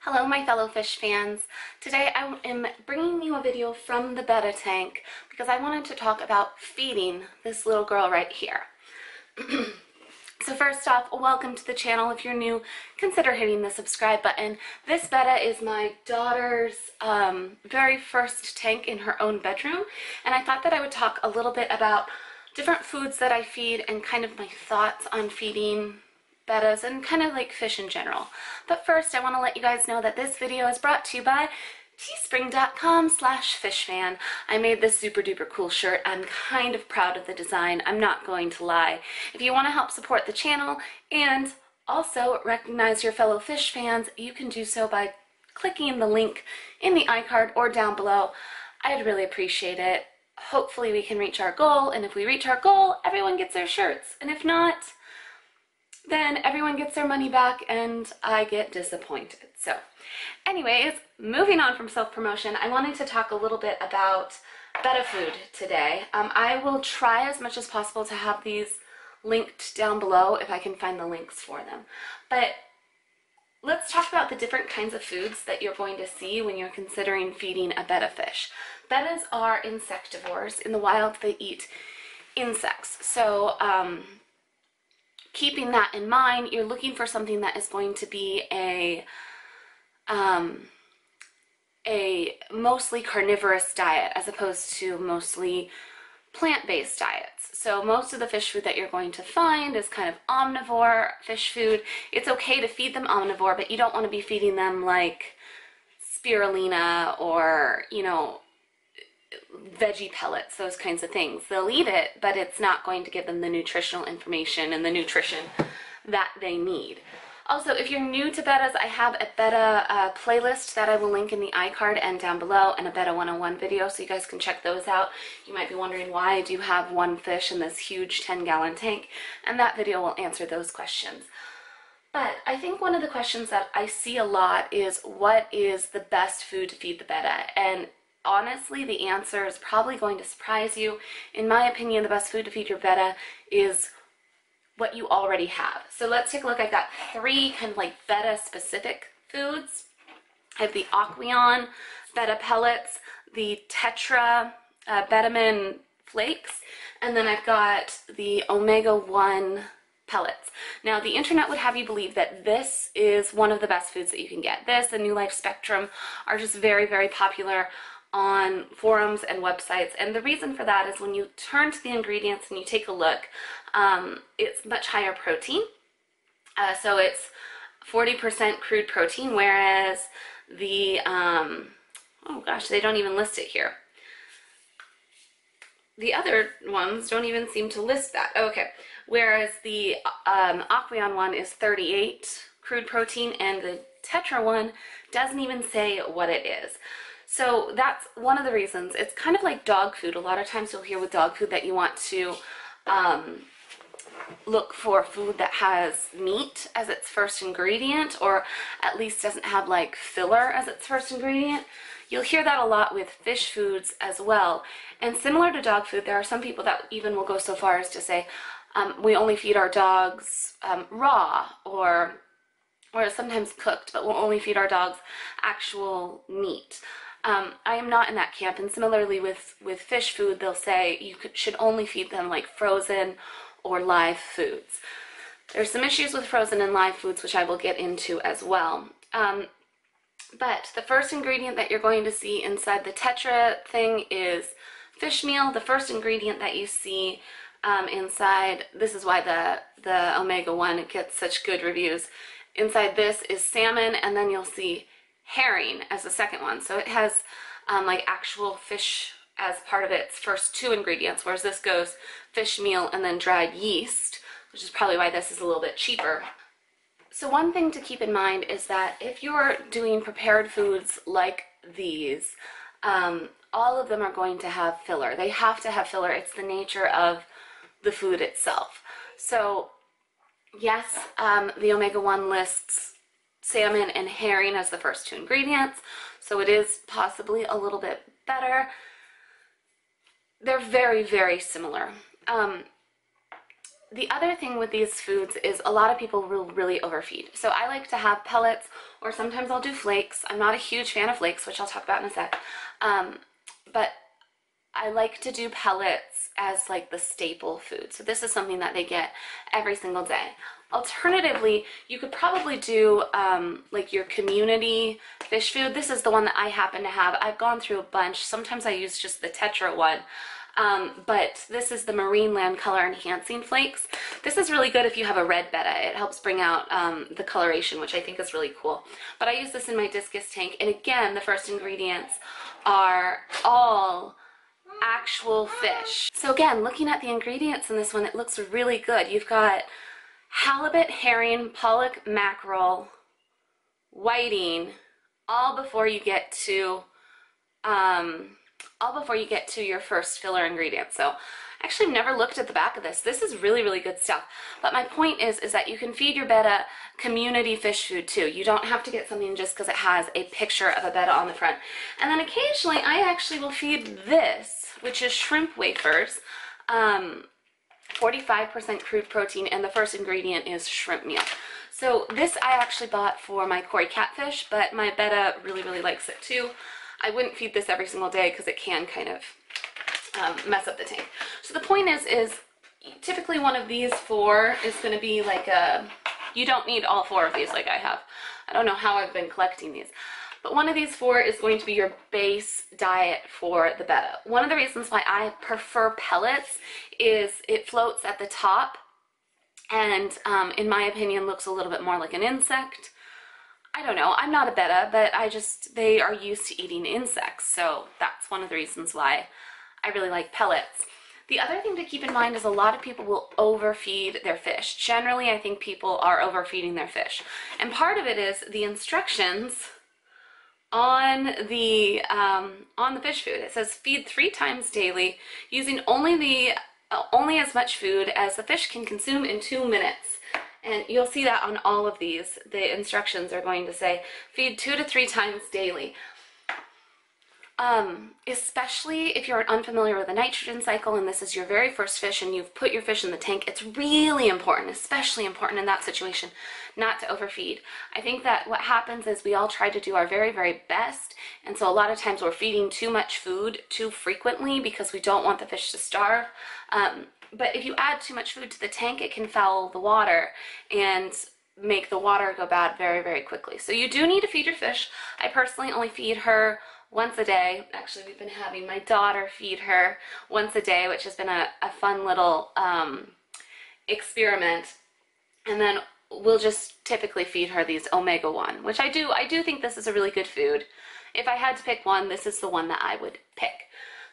Hello my fellow fish fans. Today I am bringing you a video from the Betta tank because I wanted to talk about feeding this little girl right here. So first off, welcome to the channel. If you're new, consider hitting the subscribe button. This Betta is my daughter's very first tank in her own bedroom, and I thought that I would talk a little bit about different foods that I feed and kind of my thoughts on feeding Bettas and kind of like fish in general. But first I want to let you guys know that this video is brought to you by teespring.com/fishfan. I made this super duper cool shirt. I'm kind of proud of the design, I'm not going to lie. If you want to help support the channel and also recognize your fellow fish fans, you can do so by clicking the link in the iCard or down below. I'd really appreciate it. Hopefully we can reach our goal, and if we reach our goal, everyone gets their shirts, and if not, then everyone gets their money back and I get disappointed. So anyways, moving on from self-promotion, I wanted to talk a little bit about Betta food today. I will try as much as possible to have these linked down below if I can find the links for them. But let's talk about the different kinds of foods that you're going to see when you're considering feeding a Betta fish. Bettas are insectivores. In the wild, they eat insects. So keeping that in mind, you're looking for something that is going to be a mostly carnivorous diet as opposed to mostly plant-based diets. So most of the fish food that you're going to find is kind of omnivore fish food. It's okay to feed them omnivore, but you don't want to be feeding them like spirulina or, you know, veggie pellets, those kinds of things. They'll eat it, but it's not going to give them the nutritional information and the nutrition that they need. Also, if you're new to Bettas, I have a Betta playlist that I will link in the iCard and down below, and a Betta 101 video, so you guys can check those out. You might be wondering why I do have one fish in this huge 10-gallon tank, and that video will answer those questions. But I think one of the questions that I see a lot is, what is the best food to feed the Betta? And honestly, the answer is probably going to surprise you. In my opinion, the best food to feed your Betta is what you already have. So let's take a look. I've got three kind of like Betta specific foods. I have the aqueon Betta pellets, the tetra Bettamin flakes, and then I've got the omega-1 pellets. Now, the internet would have you believe that this is one of the best foods that you can get. This and New Life Spectrum are just very, very popular on forums and websites, and the reason for that is when you turn to the ingredients and you take a look, it's much higher protein. So it's 40% crude protein, whereas the oh gosh, they don't even list it here. The other ones don't even seem to list that. Okay, whereas the aqueon one is 38 crude protein, and the tetra one doesn't even say what it is. So that's one of the reasons. It's kind of like dog food. A lot of times you'll hear with dog food that you want to look for food that has meat as its first ingredient, or at least doesn't have like filler as its first ingredient. You'll hear that a lot with fish foods as well. And similar to dog food, there are some people that even will go so far as to say, we only feed our dogs raw or sometimes cooked, but we'll only feed our dogs actual meat. I am not in that camp, and similarly with fish food, they'll say you should only feed them like frozen or live foods. There's some issues with frozen and live foods, which I will get into as well. But the first ingredient that you're going to see inside the tetra thing is fish meal. The first ingredient that you see inside, this is why the omega-1 gets such good reviews. Inside this is salmon, and then you'll see herring as the second one. So it has like actual fish as part of its first two ingredients, whereas this goes fish meal and then dried yeast, which is probably why this is a little bit cheaper. So one thing to keep in mind is that if you're doing prepared foods like these, all of them are going to have filler. They have to have filler. It's the nature of the food itself. So yes, the omega-1 lists salmon and herring as the first two ingredients, so it is possibly a little bit better. They're very, very similar. the other thing with these foods is a lot of people will really overfeed. So I like to have pellets, or sometimes I'll do flakes. I'm not a huge fan of flakes, which I'll talk about in a sec. But I like to do pellets as like the staple food. So this is something that they get every single day. Alternatively, you could probably do like your community fish food. This is the one that I happen to have. I've gone through a bunch. Sometimes I use just the tetra one. But this is the Marine Land Color Enhancing Flakes. This is really good if you have a red Betta. It helps bring out the coloration, which I think is really cool. But I use this in my discus tank. And again, the first ingredients are all actual fish. So again, looking at the ingredients in this one, it looks really good. You've got halibut, herring, pollock, mackerel, whiting, all before you get to your first filler ingredient. So actually I've never looked at the back of this. This is really, really good stuff. But my point is that you can feed your Betta community fish food too. You don't have to get something just because it has a picture of a Betta on the front. And then occasionally I actually will feed this, which is shrimp wafers, 45% crude protein, and the first ingredient is shrimp meal. So this I actually bought for my Cory catfish, but my Betta really, really likes it too. I wouldn't feed this every single day because it can kind of mess up the tank. So the point is typically one of these four is going to be like you don't need all four of these like I have. I don't know how I've been collecting these. But one of these four is going to be your base diet for the Betta. One of the reasons why I prefer pellets is it floats at the top and in my opinion looks a little bit more like an insect. I don't know, I'm not a Betta, but they are used to eating insects, so that's one of the reasons why I really like pellets. The other thing to keep in mind is a lot of people will overfeed their fish. Generally, I think people are overfeeding their fish. And part of it is the instructions on the fish food. It says feed 3 times daily using only as much food as the fish can consume in 2 minutes. And you'll see that on all of these. The instructions are going to say feed 2 to 3 times daily. Especially if you're unfamiliar with the nitrogen cycle and this is your very first fish and you've put your fish in the tank, it's really important, especially important in that situation, not to overfeed. I think that what happens is we all try to do our very, very best, and so a lot of times we're feeding too much food too frequently because we don't want the fish to starve. But if you add too much food to the tank, it can foul the water and make the water go bad very, very quickly. So you do need to feed your fish. I personally only feed her once a day. Actually, we've been having my daughter feed her once a day, which has been a fun little experiment. And then we'll just typically feed her these omega-1, which I do think this is a really good food. If I had to pick one, this is the one that I would pick.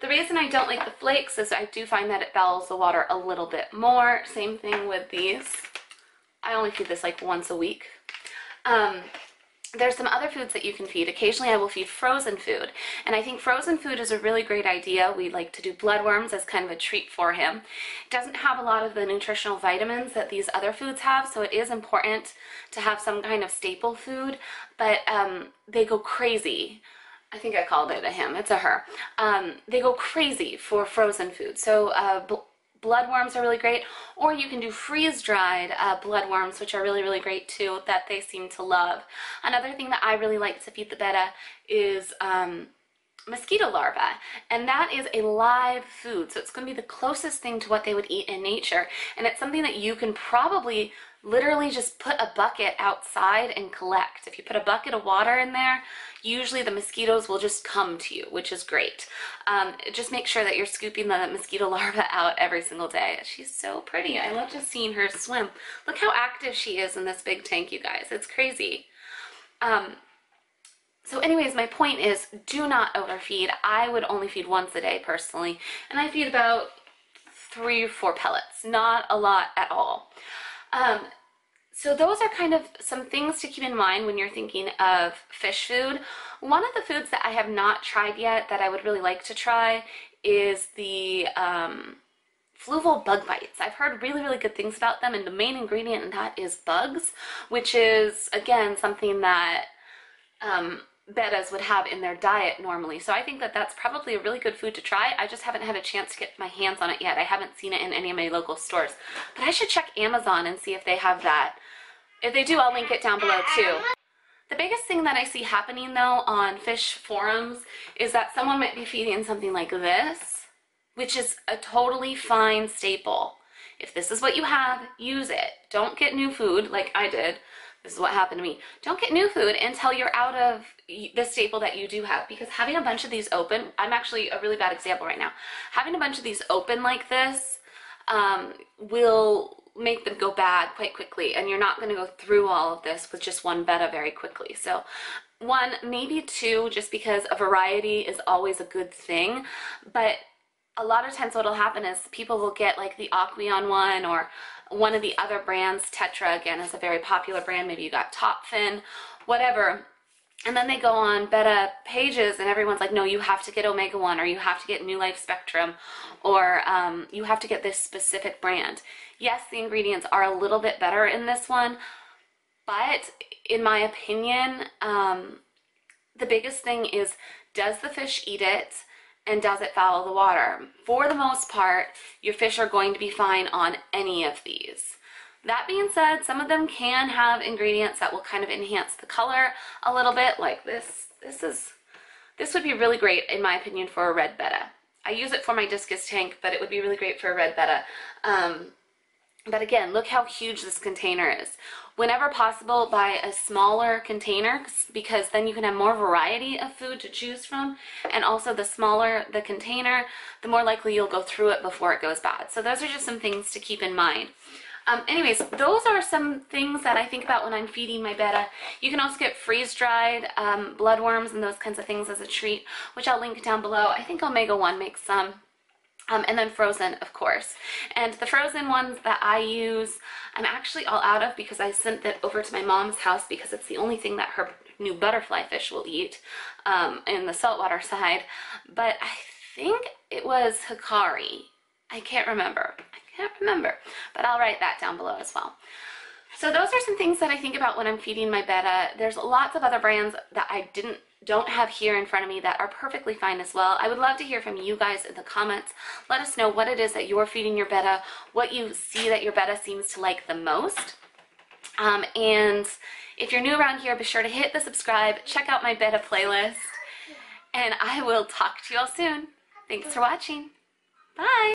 The reason I don't like the flakes is I do find that it fouls the water a little bit more. Same thing with these. I only feed this like once a week. There's some other foods that you can feed. Occasionally I will feed frozen food, and I think frozen food is a really great idea. We like to do bloodworms as kind of a treat for him. It doesn't have a lot of the nutritional vitamins that these other foods have, so it is important to have some kind of staple food, but they go crazy. I think I called it a him, it's a her. They go crazy for frozen food. So bloodworms are really great, or you can do freeze-dried bloodworms, which are really, really great too, that they seem to love. Another thing that I really like to feed the Betta is mosquito larvae, and that is a live food, so it's going to be the closest thing to what they would eat in nature, and it's something that you can probably literally just put a bucket outside and collect. If you put a bucket of water in there, usually the mosquitoes will just come to you, which is great. Just make sure that you're scooping the mosquito larva out every single day. She's so pretty. I love just seeing her swim. Look how active she is in this big tank, you guys. It's crazy. So anyways, my point is, do not overfeed. I would only feed once a day personally, and I feed about 3 or 4 pellets, not a lot at all. So those are kind of some things to keep in mind when you're thinking of fish food. One of the foods that I have not tried yet that I would really like to try is the Fluval Bug Bites. I've heard really, really good things about them, and the main ingredient in that is bugs, which is, again, something that Bettas would have in their diet normally. So I think that that's probably a really good food to try. I just haven't had a chance to get my hands on it yet. I haven't seen it in any of my local stores. But I should check Amazon and see if they have that. If they do, I'll link it down below too. The biggest thing that I see happening though on fish forums is that someone might be feeding something like this, which is a totally fine staple. If this is what you have, use it. Don't get new food like I did. This is what happened to me. Don't get new food until you're out of the staple that you do have, because having a bunch of these open, I'm actually a really bad example right now. Having a bunch of these open like this will make them go bad quite quickly, and you're not going to go through all of this with just one Betta very quickly. So one, maybe two, just because a variety is always a good thing. But a lot of times what will happen is people will get like the aqueon one or one of the other brands. Tetra, again, is a very popular brand. Maybe you got top fin, whatever. And then they go on Betta pages and everyone's like, no, you have to get omega-1, or you have to get New Life Spectrum, or you have to get this specific brand. Yes, the ingredients are a little bit better in this one, but in my opinion, the biggest thing is, does the fish eat it and does it follow the water? For the most part, your fish are going to be fine on any of these. That being said, some of them can have ingredients that will kind of enhance the color a little bit, like this. This would be really great, in my opinion, for a red Betta. I use it for my discus tank, but it would be really great for a red Betta. But again, look how huge this container is. Whenever possible, buy a smaller container, because then you can have more variety of food to choose from. And also, the smaller the container, the more likely you'll go through it before it goes bad. So those are just some things to keep in mind. Anyways, those are some things that I think about when I'm feeding my Betta. You can also get freeze-dried bloodworms and those kinds of things as a treat, which I'll link down below. I think Omega-1 makes some. And then frozen, of course. And the frozen ones that I use, I'm actually all out of, because I sent that over to my mom's house because it's the only thing that her new butterfly fish will eat in the saltwater side. But I think it was Hikari. I can't remember, but I'll write that down below as well. So those are some things that I think about when I'm feeding my Betta. There's lots of other brands that I don't have here in front of me that are perfectly fine as well. I would love to hear from you guys in the comments. Let us know what it is that you're feeding your Betta, what you see that your Betta seems to like the most. And if you're new around here, be sure to hit the subscribe, check out my Betta playlist, and I will talk to you all soon. Thanks for watching. Bye!